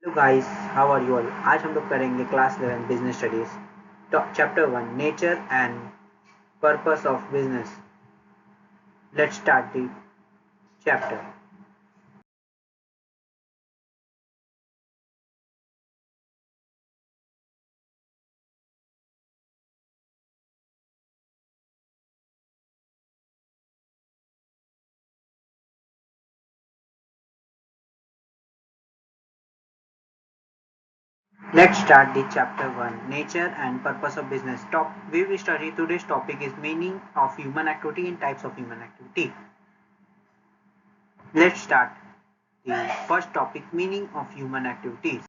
Hello guys, how are you all. आज हम लोग करेंगे class 11 business studies chapter 1 nature and purpose of business. Let's start the chapter. Let's start the chapter 1 nature and purpose of business. We will study today's topic is meaning of human activity and types of human activity. Let's start the first topic, meaning of human activities.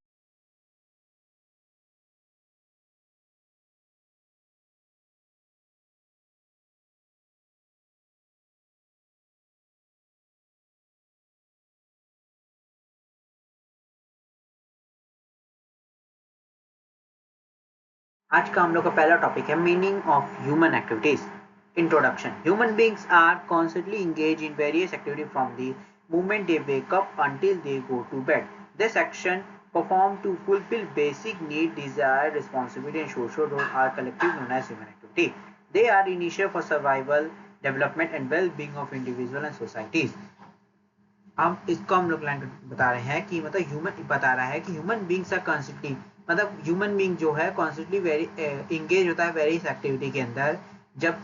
आज का हम लोग का पहला topic है meaning of human activities. Introduction. Human beings are constantly engage in various activity from the moment they wake up until they go to bed. This action performed to fulfill basic need, desire, responsibility and social role are collectively known as human activity. They are initial for survival, development and well-being of individual and societies. अब इसको हम लोग बता रहे हैं कि मतलब human बता रहा है कि ह्यूमन बींग्स आर कॉन्स्टेंटली, मतलब ह्यूमन बींग जो है कॉन्स्टेंटली वेरी इंगेज होता है वेरियस एक्टिविटी के अंदर। जब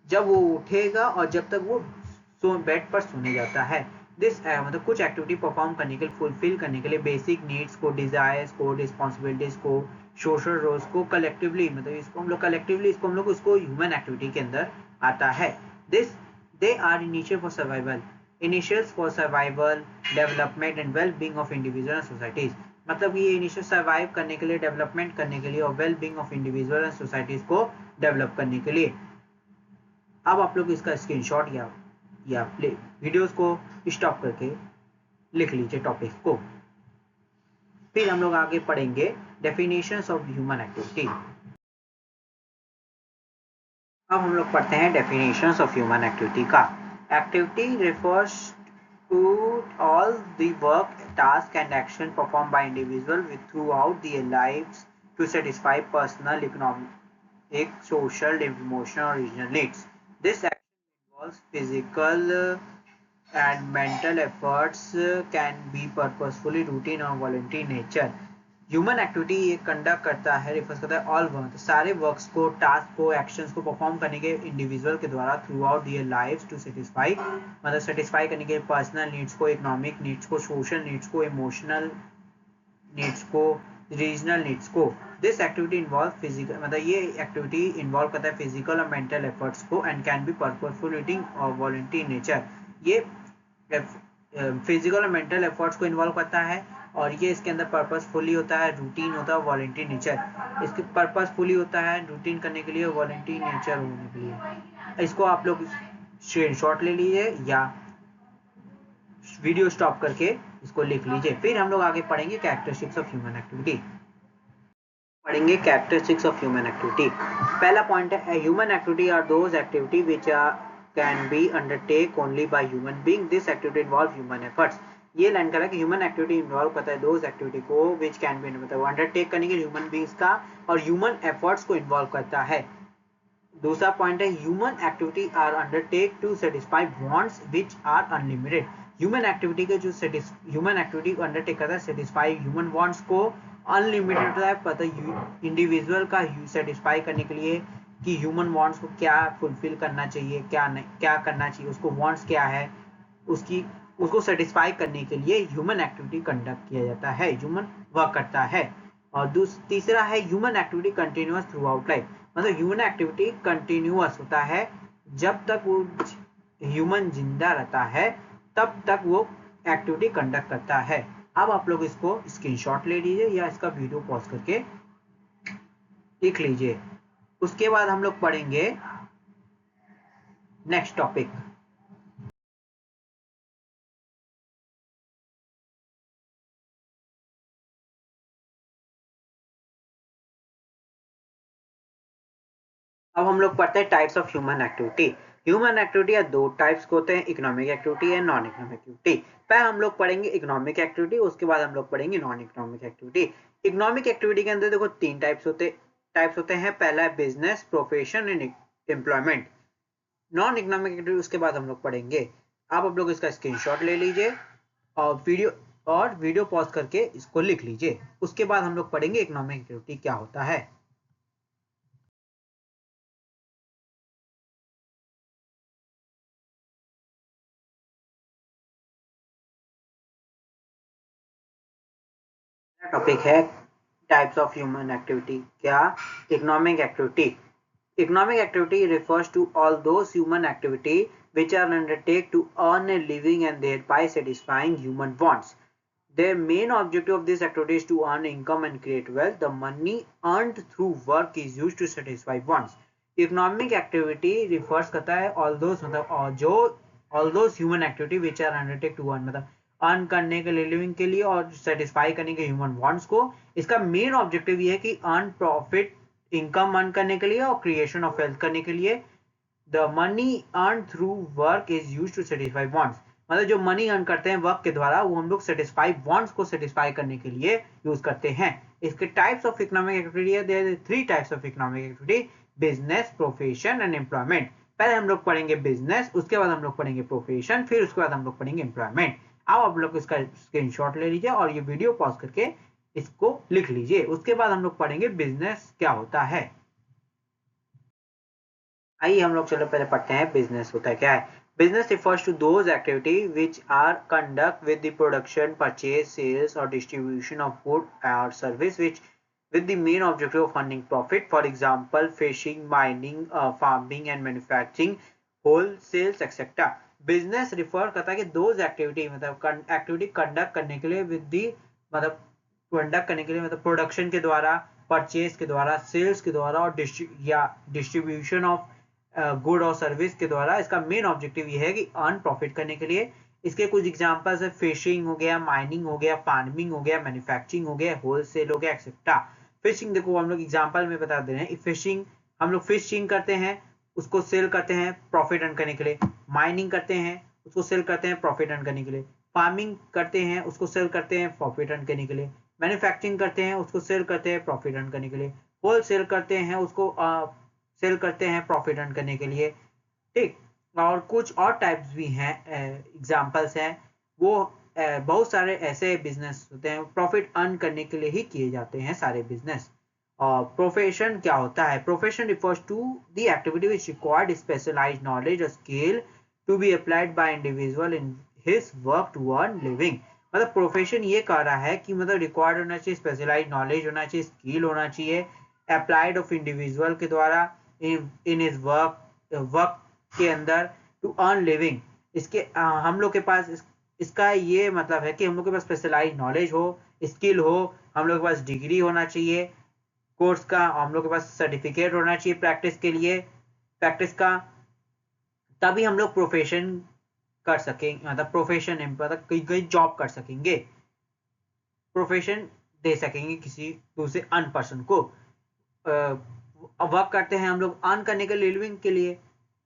जब वो उठेगा और जब तक वो बेड पर सोने जाता है। दिस मतलब कुछ एक्टिविटी परफॉर्म करने के लिए, फुलफिल करने के लिए बेसिक नीड्स को, डिजायर्स को, रिस्पॉन्सिबिलिटीज को, सोशल रोल्स को कलेक्टिवली, मतलब इसको हम लोग कलेक्टिवली इसको हम लोग उसको ह्यूमन एक्टिविटी के अंदर आता है। This they are initial for survival, initials for survival, development and well being of individual and societies. मतलब ये इनिशियल सर्वाइव करने के लिए, डेवलपमेंट करने के लिए और well being of individual and societies को डेवलप करने के लिए। अब आप लोग इसका स्क्रीनशॉट या वीडियोस को स्टॉप करके लिख लीजिए टॉपिक को। फिर हम लोग आगे पढ़ेंगे डेफिनेशंस ऑफ ह्यूमन एक्टिविटी। अब हम लोग पढ़ते हैं डेफिनेशंस ऑफ ह्यूमन एक्टिविटी का। Activity refers to all the work, task and action perform by individual throughout their lives to satisfy personal, economic, social, emotional और regional needs. This action involves physical and mental efforts, can be purposefully, routine or voluntary nature. Human activity ये conduct करता है, refers करता है all work, सारे works को, task को, actions को परफॉर्म करने के इंडिविजुअल के द्वारा throughout their life to satisfy, मतलब सेटिस्फाई करने के पर्सनल नीड्स को, इकोनॉमिक नीड्स को, सोशल नीड्स को, इमोशनल नीड्स को, रीजनल नीड्स को। दिस एक्टिविटी इन्वॉल्व फिजिकल, मतलब ये एक्टिविटी इन्वॉल्व करता है फिजिकल और मेंटल एफर्ट्स को and can be purposeful, reading और वॉलंटरी नेचर। ये फिजिकल और मेंटल एफर्ट्स को इन्वॉल्व करता है और ये इसके अंदर पर्पसफुली होता है, रूटीन होता है, वॉलंटरी नेचर। इसके पर्पसफुली होता है रूटीन करने के लिए, वॉलंटरी नेचर होने के लिए। इसको आप लोग स्क्रीनशॉट ले लीजिए या वीडियो स्टॉप करके इसको लिख लीजिए। फिर हम लोग आगे पढ़ेंगे कैरेक्टरिस्टिक्स ऑफ ह्यूमन एक्टिविटी। पढ़ेंगे कैरेक्टरिस्टिक्स ऑफ ह्यूमन एक्टिविटी। पहला पॉइंट है human activity are those activity which can be undertake only by human being, this activity involve human efforts. ये लाइन करा कि ह्यूमन एक्टिविटी इन्वॉल्व करता है those activity को विच can B, मतलब undertake करने के ह्यूमन बीइंग्स का और ह्यूमन एफर्ट्स को इन्वॉल्व करता है। दूसरा पॉइंट है human activity are undertake to satisfy wants which are unlimited. Human activity के जो ह्यूमन एक्टिविटी को अंडरटेक करता है सेटिस्फाई ह्यूमन वांट्स को, अनलिमिटेड होता है, पता इंडिविजुअल का सेटिस्फाई करने के लिए कि ह्यूमन वांट्स को क्या फुलफिल करना चाहिए, क्या नहीं, क्या करना चाहिए, उसको वांट्स क्या है, उसकी उसको सेटिस्फाई करने के लिए ह्यूमन एक्टिविटी कंडक्ट किया जाता है, ह्यूमन वर्क करता है। और तीसरा है human activity continuous through out life, मतलब ह्यूमन एक्टिविटी कंटिन्यूअस होता है, जब तक वो ह्यूमन जिंदा रहता है तब तक वो एक्टिविटी कंडक्ट करता है। अब आप लोग इसको स्क्रीनशॉट ले लीजिए या इसका वीडियो पॉज करके लिख लीजिए। उसके बाद हम लोग पढ़ेंगे नेक्स्ट टॉपिक। अब हम लोग पढ़ते हैं types of human activity. Human activity या दो टाइप्स के होते हैं, economic activity and non economic activity. पहले हम लोग पढ़ेंगे इकोनॉमिक एक्टिविटी, उसके बाद हम लोग पढ़ेंगे non economic activity. Economic activity के अंदर देखो तीन टाइप्स होते हैं। पहला है business, profession and employment. Non economic activity उसके बाद हम लोग पढ़ेंगे। आप लोग इसका स्क्रीनशॉट ले लीजिए और वीडियो पॉज करके इसको लिख लीजिए। उसके बाद हम लोग पढ़ेंगे इकोनॉमिक एक्टिविटी क्या होता है। टॉपिक है टाइप्स ऑफ ह्यूमन एक्टिविटी। क्या? Economic activity. Economic activity refers to all those human activity which are undertaken to earn a living and thereby satisfying human wants. Their main objective of this activity is to earn income and create wealth. The money earned through work is used to satisfy wants. Economic activity refers करता है all those all those human activity which are undertaken to earn मतलब earn करने के लिए, living के लिए और satisfy करने के ह्यूमन वांट्स को। इसका मेन ऑब्जेक्टिव ये है कि अर्न प्रॉफिट, इनकम अर्न करने के लिए और क्रिएशन ऑफ वेल्थ करने के लिए। The money earn through work is use to satisfy wants, मतलब जो मनी अर्न करते हैं वर्क के द्वारा वो हम लोग सेटिस्फाई वांट्स को सेटिस्फाई करने के लिए यूज करते हैं। इसके टाइप्स ऑफ इकोनॉमिक एक्टिविटी है, there are three types of economic activity, business, profession and employment. पहले हम लोग पढ़ेंगे बिजनेस, उसके बाद हम लोग पढ़ेंगे प्रोफेशन, फिर उसके बाद हम लोग पढ़ेंगे एम्प्लॉयमेंट। आप लोग इसका स्क्रीनशॉट ले लीजिए और ये वीडियो पॉज करके इसको लिख लीजिए। उसके बाद हम लोग पढ़ेंगे बिजनेस क्या होता है। आइए हम लोग चलो पहले पढ़ते हैं बिजनेस होता है क्या है। Business refers to those activity which are conduct with the production, purchase, sales or distribution of good or service which with the main objective of earning profit. For example, fishing, mining, farming and manufacturing, wholesales etc. Business refer करता है कि those activity मतलब activity conduct करने के लिए with the मतलब conduct करने के लिए मतलब प्रोडक्शन के द्वारा, परचेज के द्वारा, सेल्स के द्वारा और डिस्ट्रीब्यूशन ऑफ गुड और सर्विस के द्वारा। इसका मेन ऑब्जेक्टिव ये है कि अर्न प्रॉफिट करने के लिए। इसके कुछ एग्जांपल्स है, फिशिंग हो गया, माइनिंग हो गया, फार्मिंग हो गया, मैन्युफैक्चरिंग हो गया, होलसेल हो गया एक्सेट्रा। फिशिंग देखो हम लोग एग्जांपल में बता दे रहे हैं, फिशिंग हम लोग फिशिंग करते हैं, उसको सेल करते हैं प्रॉफिट अर्न करने के लिए। माइनिंग करते हैं, उसको सेल करते हैं प्रॉफिट अर्न करने के लिए। फार्मिंग करते हैं, उसको सेल करते हैं प्रॉफिट अर्न करने के लिए। मैन्युफैक्चरिंग करते हैं, उसको सेल करते हैं प्रॉफिट अर्न करने के लिए। होलसेल करते हैं, उसको सेल करते हैं प्रॉफिट अर्न करने के लिए। ठीक, और कुछ और टाइप्स भी हैं, एग्जांपल्स हैं वो। बहुत सारे ऐसे बिजनेस होते हैं प्रॉफिट अर्न करने के लिए ही किए जाते हैं सारे बिजनेस। प्रोफेशन क्या होता है? Profession refers to the activity which required specialised knowledge और skill to be applied by individual in his work to earn living. मतलब प्रोफेशन ये कह रहा है कि मतलब रिक्वायर्ड होना चाहिए, स्पेशलाइज्ड नॉलेज होना चाहिए, स्किल होना चाहिए, अप्लाइड ऑफ इंडिविजुअल के द्वारा इन हिज वर्क के अंदर टू अर्न लिविंग। इसके हम लोग के पास इसका ये मतलब है कि हम लोग के पास स्पेशलाइज्ड नॉलेज हो, स्किल हो, हम लोग के पास डिग्री होना चाहिए कोर्स का, हम लोग के पास सर्टिफिकेट होना चाहिए प्रैक्टिस के लिए, प्रैक्टिस का, तभी हम लोग प्रोफेशन कर सकेंगे, मतलब प्रोफेशन मतलब कहीं जॉब कर सकेंगे, प्रोफेशन दे सकेंगे किसी दूसरे अन पर्सन को। वर्क करते हैं हम लोग अर्न करने के लिए, लिविंग के लिए।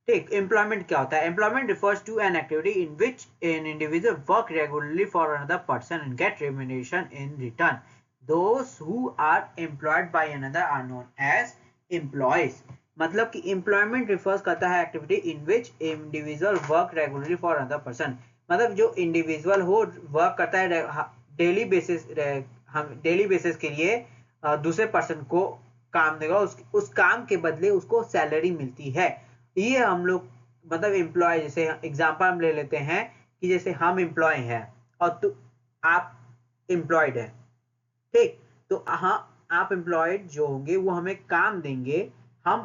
ठीक, एम्प्लॉयमेंट क्या होता है? Employment refers to an activity in which an individual work regularly for another person and get remuneration in return. Those who are employed by another are known as employees। मतलब कि employment refers करता है activity in which individual work regularly for another person। मतलब जो individual हो work करता है daily basis के लिए दूसरे पर्सन को काम देगा, उस काम के बदले उसको सैलरी मिलती है। ये हम लोग मतलब एम्प्लॉय, जैसे एग्जांपल हम ले लेते हैं कि जैसे हम एम्प्लॉय हैं और आप एम्प्लॉयड है। ठीक, तो हाँ, आप एम्प्लॉयड जो होंगे वो हमें काम देंगे, हम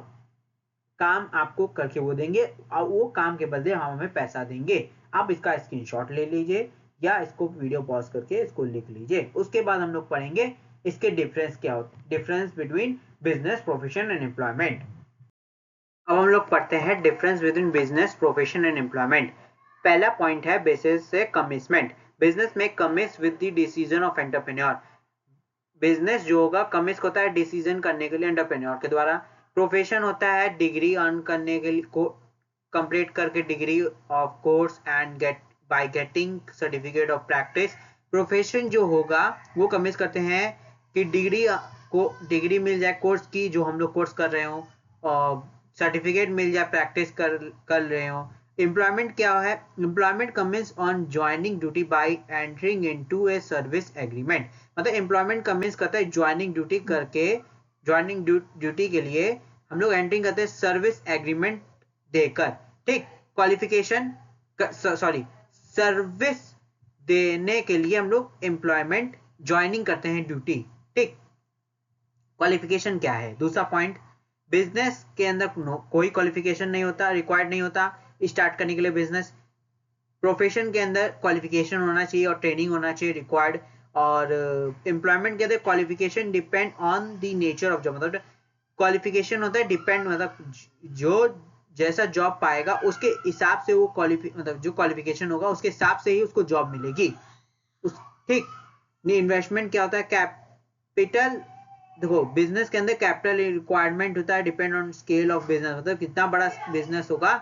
काम आपको करके वो देंगे और वो काम के बदले हम हमें पैसा देंगे। आप इसका स्क्रीनशॉट ले लीजिए या इसको वीडियो पॉज करके इसको लिख लीजिए। उसके बाद हम लोग पढ़ेंगे इसके डिफरेंस क्या होता है, difference between business, profession and employment. अब हम लोग पढ़ते हैं difference between business, profession and employment. पहला पॉइंट है बेसिस से कमिटमेंट। बिजनेस में commits with the decision of entrepreneur. Business जो होगा कमिट्स होता है डिसीजन करने के लिए एंटरप्रेन्योर के द्वारा। प्रोफेशन होता है डिग्री अर्न करने के लिए कंप्लीट करके degree of course and get by getting certificate of practice. Profession जो होगा वो कमिट करते हैं कि डिग्री मिल जाए कोर्स की, जो हम लोग कोर्स कर रहे हो, और सर्टिफिकेट मिल जाए प्रैक्टिस कर रहे हो। एम्प्लॉयमेंट क्या है? Employment Cummins on joining duty bye entering into a service agreement. मतलब एम्प्लॉयमेंट कमिंस करता है ज्वाइनिंग ड्यूटी करके, ज्वाइनिंग ड्यूटी के लिए हम लोग एंटरिंग करते हैं सर्विस एग्रीमेंट देकर। ठीक, क्वालिफिकेशन सॉरी सर्विस देने के लिए हम लोग एम्प्लॉयमेंट ज्वाइनिंग करते हैं ड्यूटी। ठीक, क्वालिफिकेशन क्या है? दूसरा पॉइंट, बिजनेस के अंदर कोई क्वालिफिकेशन नहीं होता, रिक्वायर्ड नहीं होता स्टार्ट करने के लिए बिजनेस। प्रोफेशन के अंदर क्वालिफिकेशन होना चाहिए और ट्रेनिंग होना चाहिए रिक्वायर्ड। और एम्प्लॉयमेंट के अंदर qualification depend on the nature of job. मतलब क्वालिफिकेशन होता है डिपेंड, मतलब जो जैसा जॉब पाएगा उसके हिसाब से वो मतलब जो क्वालिफिकेशन होगा उसके हिसाब से ही उसको जॉब मिलेगी। ठीक, इन्वेस्टमेंट क्या होता है? कैपिटल। देखो बिजनेस के अंदर कैपिटल रिक्वायरमेंट होता है depend on scale of business. मतलब कितना बड़ा बिजनेस होगा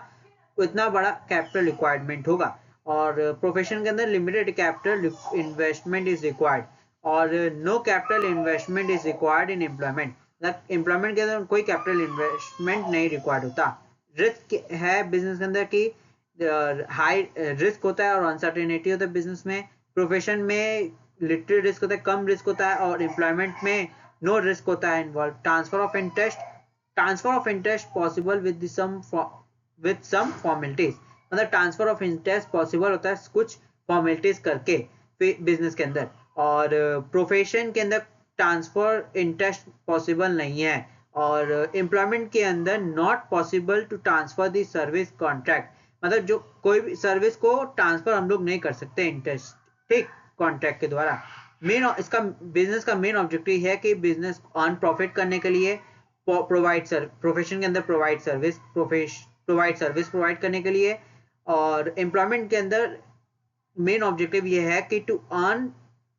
उतना बड़ा कैपिटल रिक्वायरमेंट होगा। और प्रोफेशन के अंदर limited capital investment is required और no capital investment is required in employment. मतलब एम्प्लॉयमेंट के अंदर कोई कैपिटल इन्वेस्टमेंट नहीं रिक्वायर्ड होता। रिस्क है बिजनेस के अंदर की हाई रिस्क होता है और अनसर्टेनिटी होता है बिजनेस में। प्रोफेशन में लिटिल रिस्क होता है, कम रिस्क होता है, और एम्प्लॉयमेंट में नो रिस्क होता है involve. Transfer of interest possible with some formalities. मतलब ट्रांसफर ऑफ इंटरेस्ट पॉसिबल होता है कुछ फॉर्मेलिटीज करके बिजनेस के अंदर। और प्रोफेशन के अंदर ट्रांसफर इंटरेस्ट पॉसिबल नहीं है। और एम्प्लॉयमेंट के अंदर not possible to transfer the service contract. मतलब जो कोई भी सर्विस को ट्रांसफर हम लोग नहीं कर सकते इंटरेस्ट, ठीक, कॉन्ट्रैक्ट के द्वारा। इसका बिजनेस का मेन ऑब्जेक्टिव है कि बिजनेस अर्न प्रॉफिट करने के लिए प्रोफेशन के अंदर प्रोवाइड सर्विस प्रोवाइड करने के लिए। और एम्प्लॉयमेंट के अंदर मेन ऑब्जेक्टिव ये है कि टू अर्न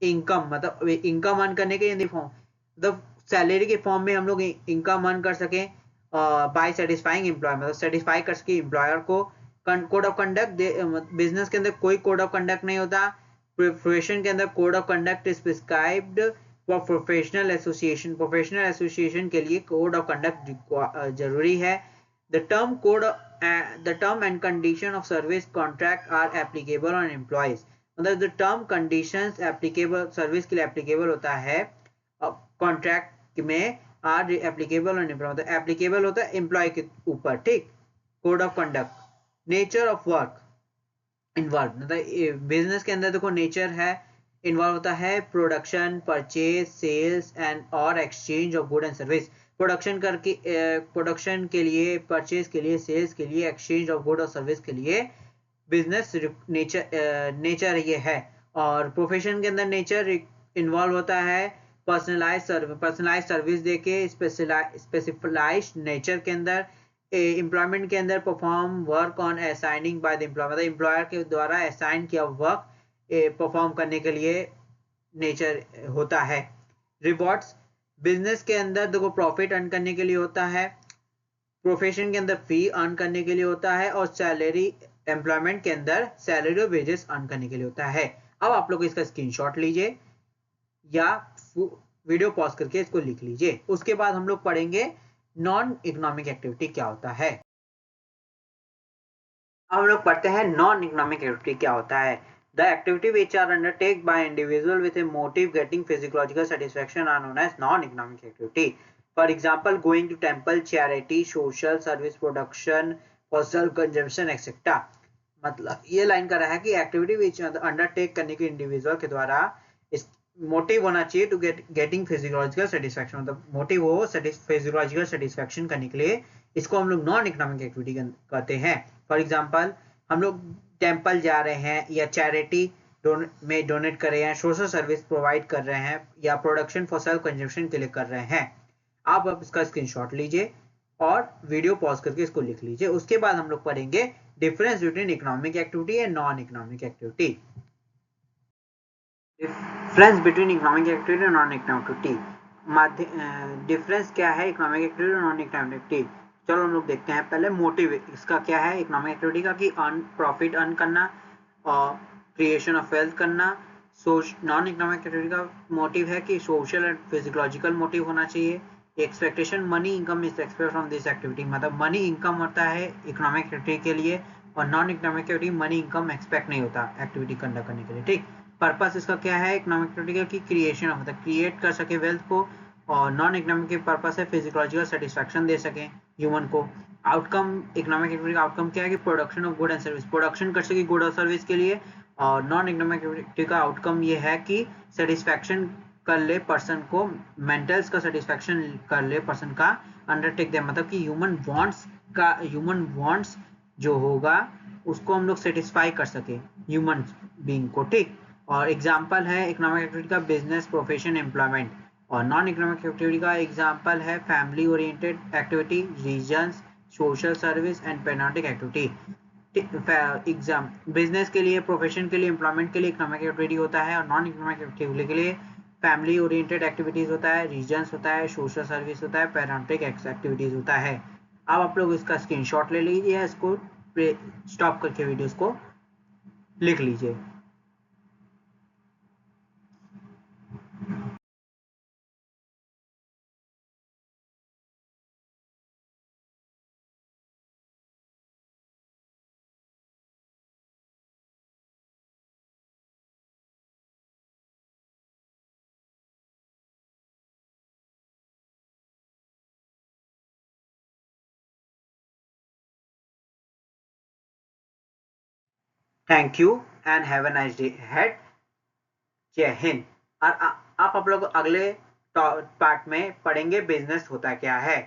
इनकम, मतलब इनकम अर्न करने के मतलब सैलरी के फॉर्म में हम लोग इनकम अर्न कर सकें बाय सेटिस्फाइंग एम्प्लॉय, मतलब सेटिस्फाई कर सके एम्प्लॉयर को। कोड ऑफ कंडक्ट, बिजनेस के अंदर कोई कोड ऑफ कंडक्ट नहीं होता। प्रोफेशन के अंदर code of conduct is prescribed for professional association के लिए कोड ऑफ कंडक्ट जरूरी है। The term and condition of service contract are applicable on employees. मतलब the term conditions applicable service के लिए एप्लीकेबल होता है कॉन्ट्रैक्ट में, आर एप्लीकेबल ऑन एम्प्लॉय, मतलब एप्लीकेबल होता है एम्प्लॉय के ऊपर। ठीक, code of conduct, nature of work involve, मतलब बिजनेस के अंदर देखो नेचर है इन्वॉल्व होता है प्रोडक्शन, परचेज, सेल्स एंड और exchange of good and service. Production के लिए, परचेज के लिए, सेल्स के लिए, एक्सचेंज ऑफ गुड और सर्विस के लिए बिजनेस नेचर ये है। और प्रोफेशन के अंदर नेचर इन्वॉल्व होता है पर्सनलाइज सर्विस देके स्पेसिफिलाइज्ड नेचर के अंदर। एम्प्लॉयमेंट के अंदर perform work on assigning by the employer, मतलब एम्प्लॉयर के द्वारा असाइन किया वर्क परफॉर्म करने के लिए नेचर होता है। रिवॉर्ड्स, बिजनेस के अंदर देखो प्रॉफिट अर्न करने के लिए होता है, प्रोफेशन के अंदर फी अर्न करने के लिए होता है, और सैलरी एम्प्लॉयमेंट के अंदर सैलरी और वेजेस अर्न करने के लिए होता है। अब आप लोग इसका स्क्रीनशॉट लीजिए या वीडियो पॉज करके इसको लिख लीजिए। उसके बाद हम लोग पढ़ेंगे नॉन इकोनॉमिक एक्टिविटी क्या होता है। अब हम लोग पढ़ते हैं नॉन इकोनॉमिक एक्टिविटी क्या होता है। The activity which are undertake by individual with a motive getting physiological satisfaction are known as non economic activity. For example going to temple, charity, social service, production, personal consumption etcetera. मतलब ये line कर रहा है कि activity which undertake करने के individual के द्वारा मोटिव होना चाहिए टू गेटिंग फिजियोलॉजिकल सेटिस्फैक्शन, मतलब मोटिव हो फिजियोलॉजिकल सेटिस्फैक्शन करने के लिए, इसको हम लोग नॉन इकोनॉमिक एक्टिविटी कहते हैं। फॉर एग्जांपल हम लोग टेंपल जा रहे हैं, या चैरिटी में डोनेट कर रहे हैं, सोशल सर्विस प्रोवाइड कर रहे हैं, या प्रोडक्शन फॉर सेल्फ कंजम्पशन के लिए कर रहे हैं। आप अब इसका स्क्रीनशॉट लीजिए और वीडियो पॉज करके इसको लिख लीजिए। उसके बाद हम लोग पढ़ेंगे difference between economic activity and non economic activity. Difference between economic activity और नॉन इकोनॉमिक एक्टिविटी, डिफरेंस क्या है इकोनॉमिक एक्टिविटी और नॉन इकोनॉमिक एक्टिविटी। चलो हम लोग देखते हैं पहले मोटिव इसका क्या है इकोनॉमिक एक्टिविटी का, कि अर्न प्रॉफिट अर्न करना और क्रिएशन ऑफ वेल्थ करना। नॉन इकोनॉमिक एक्टिविटी का मोटिव है कि सोशल एंड फिजियोलॉजिकल मोटिव होना चाहिए। Expectation money income is expect from this activity, मतलब मनी इनकम होता है इकोनॉमिक एक्टिविटी के लिए, और non economic activity money income expect नहीं होता एक्टिविटी कंडक्ट करने के लिए। ठीक, पर्पस इसका क्या है इकोनॉमिक एक्टिविटी का, कि क्रिएशन ऑफ, मतलब क्रिएट कर सके वेल्थ को, और नॉन इकोनॉमिक के पर्पस है फिजियोलॉजिकल सेटिस्फैक्शन दे सके ह्यूमन को। आउटकम इकोनॉमिक एक्टिविटी का आउटकम क्या है कि production of good and service, production कर सके गुड और सर्विस के लिए। और नॉन इकोनॉमिक एक्टिविटी का आउटकम ये है कि सेटिस्फैक्शन कर ले पर्सन को, मेंटल्स का सेटिस्फैक्शन कर ले पर्सन का, अंडरटेक दे, मतलब कि ह्यूमन वांट्स जो होगा उसको हम लोग सेटिस्फाई कर सके ह्यूमन बीइंग को। ठीक, और एग्जांपल है इकोनॉमिक एक्टिविटी का बिजनेस, प्रोफेशन, एम्प्लॉयमेंट। और नॉन इकोनॉमिक एक्टिविटी का एग्जांपल है family oriented activity, reasons, social service and पेनाल्टिक एक्टिविटी। एग्जाम बिजनेस के लिए, प्रोफेशन के लिए, एम्प्लॉयमेंट के लिए इकोनॉमिक एक्टिविटी होता है, और नॉन इकोनॉमिक एक्टिविटी के लिए फैमिली ओरिएंटेड एक्टिविटीज होता है, रीजन्स होता है, सोशल सर्विस होता है, पेनाल्टिक एक्टिविटीज होता है। अब आप लोग इसका स्क्रीनशॉट ले लीजिए, इसको स्टॉप करके वीडियोस को लिख लीजिए। Thank you and have a nice day head. जय हिंद। और आप लोग अगले पार्ट में पढ़ेंगे बिजनेस होता क्या है।